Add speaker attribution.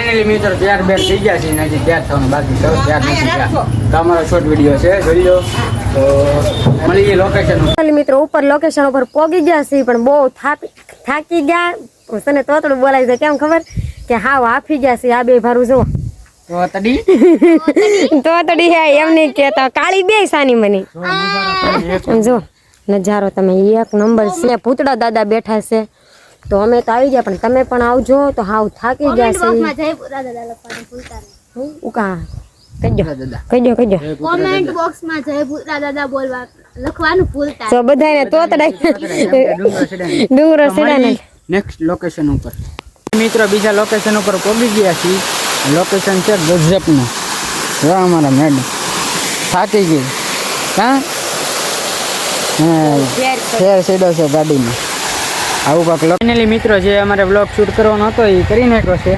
Speaker 1: Finally મિત્રો તૈયાર બેર થઈ ગયા છે ને હજી તૈયાર થવાનું બાકી છે. તૈયાર નથી થયા તો અમારો શોર્ટ વિડીયો છે જોઈ લો. તો મળીએ લોકેશન
Speaker 2: મિત્રો ઉપર લોકેશન ઉપર પોગી ગયા છે પણ બહુ થાકી ગયા તને તોતડું બોલાવી છે કેમ ખબર કે હાવ હાફી ગયા છે આ બે ભારું જો તોતડી હે એમ નહીં કેતા કાળી બે સાની મને જો નજારો તમે એક નંબર છે. ભૂતડા દાદા બેઠા છે તો અમે તો આવી ગયા પણ તમે પણ આવજો તો હાવ થાકી ગયા છે. કહેજો
Speaker 3: કોમેન્ટ બોક્સ માં જય ભૂતરા દાદા બોલવા લખવાનું ભૂલતા
Speaker 2: તો બધાને તોતડા ડુંગરો સીડાને
Speaker 1: નેક્સ્ટ લોકેશન ઉપર મિત્રો બીજા લોકેશન ઉપર પહોંચી ગયા છીએ. લોકેશન છે ગજબનું. જો અમારા મેડમ થાકી ગઈ હા ફેર સીડો છે ગાડીમાં આવું કાંક. ફાઇનલી મિત્રો જે અમારે બ્લોગ શૂટ કરવાનો હતો એ કરી નાખ્યો છે.